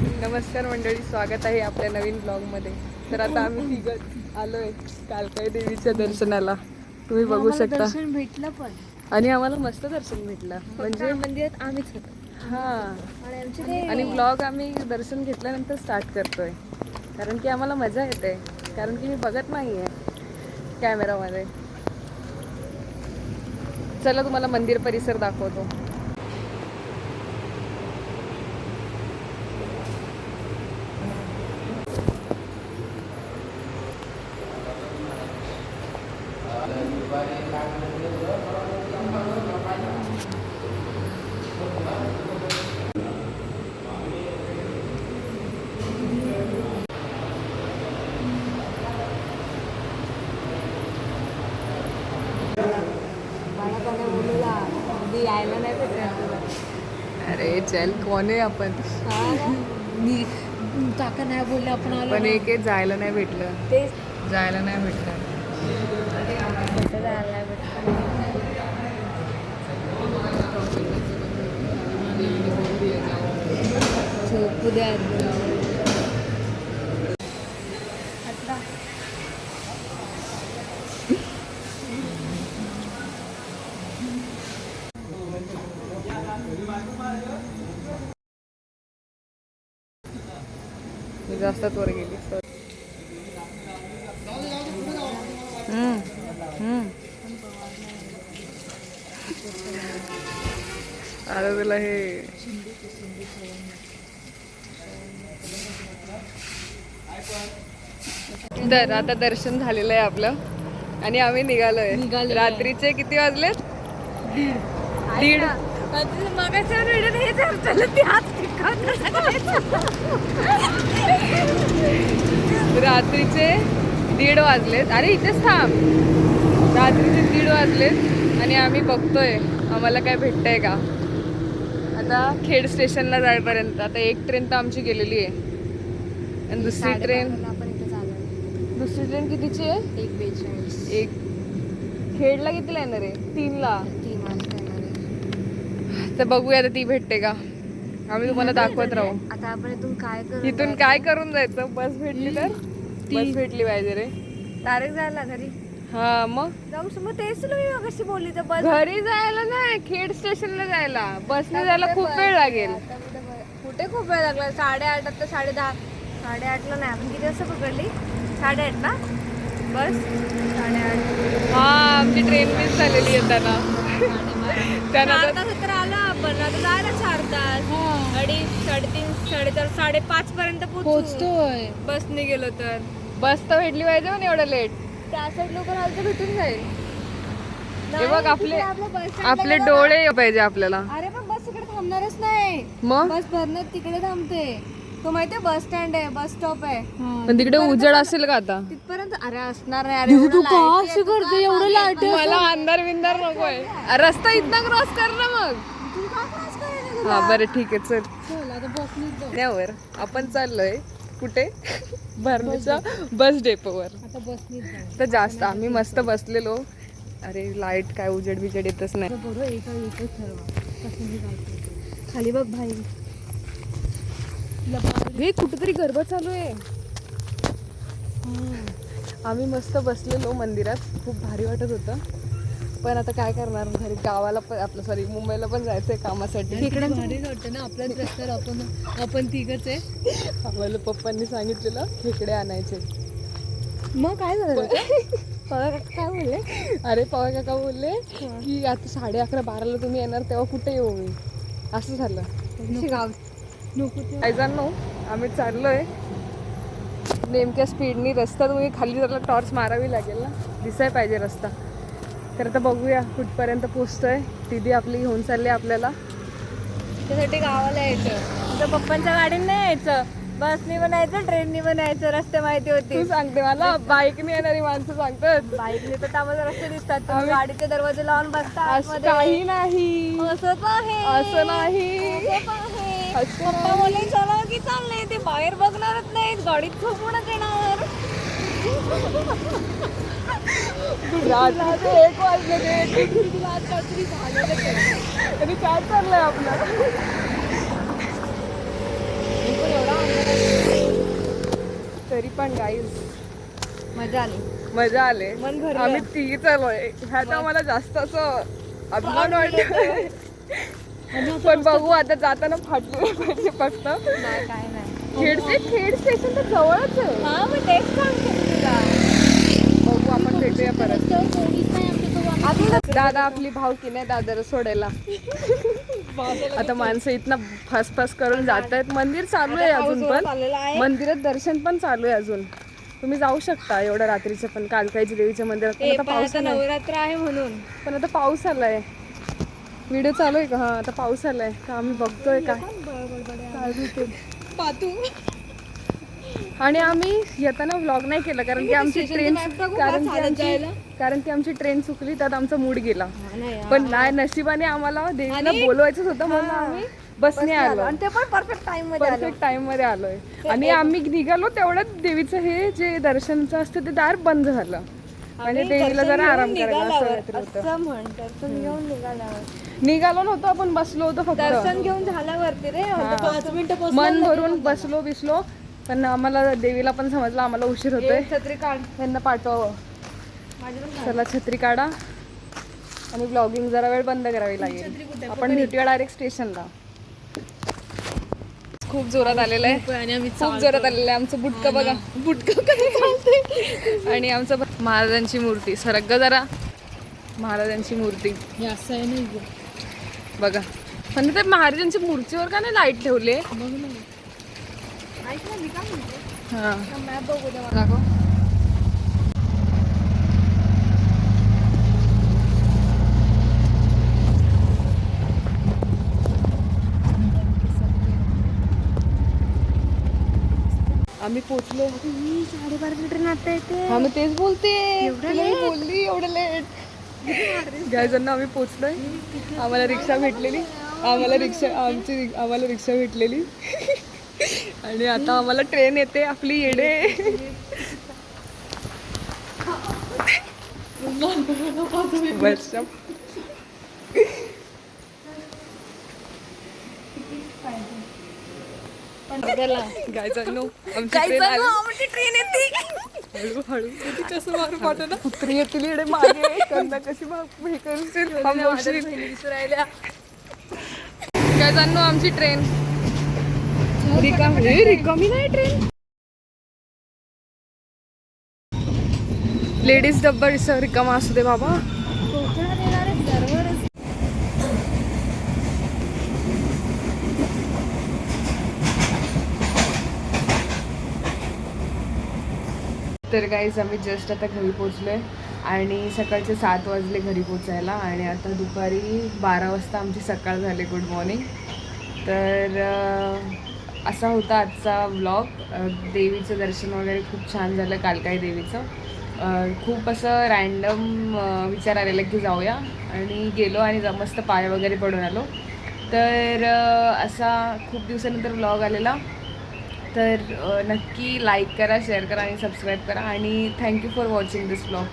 नमस्कार मंडळी, स्वागत आहे आपल्या नवीन ब्लॉगमध्ये. तर आता आम्ही तिघं आलोय कालकाई देवीच्या दर्शनाला. तुम्ही बघू शकता. दर्शन भेटलं पण आणि आम्हाला मस्त दर्शन भेटलं. म्हणजे मंदिरात आम्हीच होतो. हां, आणि ब्लॉग आम्ही दर्शन घेतल्यानंतर स्टार्ट करतोय, कारण की आम्हाला मजा येते. कारण की मी बघत नाही आहे कॅमेरामध्ये. चला तुम्हाला मंदिर परिसर दाखवतो. यायला नाही भेटत. अरे चल, कोण आहे आपण? मी काका नाही बोलले आपण आलो. पण एक जायला नाही भेटलं. तेच जायला नाही भेटलं. कसं जायला नाही भेटलं. झोपू द्या आता. मी जास्तच वर गेली. आता तुला हे तर आता दर्शन झालेलं आहे आपलं आणि आम्ही निघालोय. रात्रीचे किती वाजलेत? 1:30. रात्रीचे 1:30 वाजलेत. अरे इथेच थांब. रात्रीचे 1:30 वाजलेत आणि आम्ही बघतोय आम्हाला काय भेटतंय का. आता खेड स्टेशनला जाईपर्यंत आता एक ट्रेन तर आमची गेलेली आहे आणि दुसरी ट्रेन कितीची आहे? 1:42. एक खेडला कितीला येणार आहे? 3ला. 3 वाजता येणार आहे. तर बघूया आता ती भेटते का. आम्ही तुम्हाला दाखवत राहू. आता आपण इथून काय करून जायचं? बस भेटली तर? बस भेटली पाहिजे रे. डायरेक्ट जायला घरी. हा मग जाऊ मग तेच तुला मी कशी बोलली तर बस. घरी जायला नाही, खेड स्टेशनला जायला. बसने जायला खूप वेळ लागेल. कुठे खूप वेळ लागला? 8:30 आता 10:30. 8:30ला नाही, आपण किती वाजता पकडली? 8:30 ना बस? 8:30. हा, आमची ट्रेन मिस झालेली आहे त्यांना. 4 तास तर आला आपण. आता जायला 4 तास. 2:30, 3:30, 4:30, 5:30 पर्यंत पोहोचतोय बसने गेलो तर. बस तर भेटली पाहिजे पण एवढं लेट. त्या साईड लोक आलं तर भेटून जाईल. हे बघ, आपले डोळे पाहिजे आपल्याला. अरे पण बस तिकडे थांबणारच नाही. मग बस भरणार तिकडे थांबते. तो माहितीये बस स्टँड आहे, बस स्टॉप आहे. पण तिकडे उजेड असेल का आता? तिथपर्यंत अरे असणार नाही. अरे तू का अशी करते? एवढं लाईट मला अंधार विंदार नकोय. रस्ता इथनं क्रॉस कर ना मग. तू का क्रॉस करायचं? हा बरं ठीक आहे, चल. चल आता बसनीच जाऊ. त्यावर आपण चाललोय कुठे? भरणीच्या बस डेपोवर. आता बसनीच जाऊ. तर जास्त आम्ही मस्त बसलेलो. अरे लाईट काय उजेड बिजेड येतच नाही. बरोबर एकच ठरवा कसं जायचं. खाली बघ भाई. हे कुठेतरी गरबा चालू आहे. आम्ही मस्त बसलेलो मंदिरात. खूप भारी वाटत होतं. पण आता काय करणार, घरी गावाला पण आपलं सॉरी मुंबईला पण जायचंय कामासाठी. इकडे भारीच वाटतं ना आपल्याच रस्त्यावर. आपण तिघच आहे. आम्हाला पप्पांनी सांगितलेलं खेकडे आणायचे. मग काय झालं? काय बोलले? अरे पवार काका बोलले की आता 11:30-12ला तुम्ही येणार तेव्हा कुठे येऊ मी. असं झालं. काय जाणलो आम्ही चाललोय नेमक्या स्पीडनी. रस्ता तुम्ही खाली जरा टॉर्च मारावी लागेल ना, दिसाय पाहिजे रस्ता. तर आता बघूया कुठपर्यंत पोचतोय. दीदी आपली घेऊन चालली आपल्याला. त्यासाठी गावाला यायचं. तुझ्या पप्पांच्या गाडीने नाही यायचं, बसनी पण यायचं, ट्रेननी पण यायचं. रस्ते माहिती होते. तू सांगते मला, बाईकने येणारी माणसं सांगतात. बाईकने तर त्यामध्ये रस्ते दिसतात. तुम्ही गाडीचे दरवाजे लावून बसता. काही नाही, असं आहे, असं नाही. पप्पा बोलले चला की चाललंय. ते बाहेर बघणारच नाहीत, गाडीत झोपूनच येणार. रात्रीचे 1 वाजले ते. रात्री झालं तरी काय चाललंय आपलं? एवढा सांग गाईज. मजा आली. मजा आले. मन भरलं. आम्ही तिघी चाललोय. ह्यात आम्हाला जास्त असं अभिमान वाटतोय. पण बघू आता जाताना फाटले पाहिजे फक्त. नाही काय नाही. खेड स्टेशन तर जवळच आहे. हा मग तेच सांगते मी तुला. बघू आपण भेटूया परत. दादा आपली भावकी नाही दादाला सोडायला. आता माणसं इथनं फसफस करून जात आहेत. मंदिर चालू आहे अजून पण. चाललेला आहे. मंदिरात दर्शन पण चालू आहे अजून. तुम्ही जाऊ शकता एवढं रात्रीचं पण कालकाईच्या देवीच्या मंदिरात. पण आता पाऊस आलाय. नवरात्र आहे म्हणून. पण आता पाऊस आलाय. व्हिडिओ चालू आहे का? हा आता पाऊस आलाय का आम्ही बघतोय काय पातू. आणि आम्ही येताना व्लॉग नाही केला कारण की आमची ट्रेन कारण की आमची ट्रेन चुकली त्यात आमचा मूड गेला. पण नाही नशिबाने आम्हाला देवीला बोलवायचंच होतं म्हणून आम्ही बसने आलो. आणि ते पण परफेक्ट टाइम मध्ये आलोय. आणि आम्ही निघालो तेवढ्यात देवीचं हे जे दर्शनचं असतं ते दार बंद झालं आणि देवीला जरा आराम करायला असं काहीतरी होतं. दर्शन घेऊन निघालो नव्हतो आपण बसलो होतो फक्त. दर्शन घेऊन झाल्यावरती रे 5 मिनिटं मन भरून बसलो पण आम्हाला देवीला पण समजलं आम्हाला उशीर होतोय. छत्री काढ. त्यांना पाठवावं. माझी पण चला छत्री काढा आणि ब्लॉगिंग जरा वेळ बंद करावी लागेल. आपण भेटूया डायरेक्ट स्टेशनला. खूप जोरात आलेलं आहे. खूप जोरात आलेलं आहे. आमचं बुटकं बघा. बुटकं कसं चालतंय. आणि आमचं महाराजांची मूर्ती सरक जरा. महाराजांची मूर्ती असं आहे नाही बघा. पण ते महाराजांच्या मूर्तीवर का नाही लाईट ठेवले. ऐक ना मी काय म्हणते. हा मॅप बघू दे मला. दाखव. आम्ही पोचलो. 12:30 ट्रेन आता येते. हा मी तेच बोलते. बोलली एवढं लेट. गायजांना आम्ही पोचलोय. आम्हाला रिक्षा भेटलेली. आम्हाला रिक्षा भेटलेली. आणि आता आम्हाला ट्रेन येते आपली येडे. गायजांनो आमची ट्रेन येते. हळूहळू कसं मारू पाठव ना. कुत्री येतील येडे मागे. कंदा कशी हे करशील. गायजांनो आमची ट्रेन रिकामी नाही ट्रेन. लेडीज डब्बा रिकामा असू दे बाबा. तर गाईज आम्ही जस्ट आता घरी पोचलोय आणि सकाळचे 7 वाजले घरी पोचायला आणि आता दुपारी 12 वाजता आमची सकाळ झाली. Good morning. तर असा होता आजचा व्लॉग. देवीचं दर्शन वगैरे खूप छान झालं. कालकाई देवीचं खूप असं रँडम विचार आलेला की जाऊया आणि गेलो आणि मस्त पाय वगैरे पडून आलो. तर असा खूप दिवसानंतर व्लॉग आलेला. तर नक्की लाईक करा, शेअर करा आणि सबस्क्राईब करा आणि thank you for watching this vlog.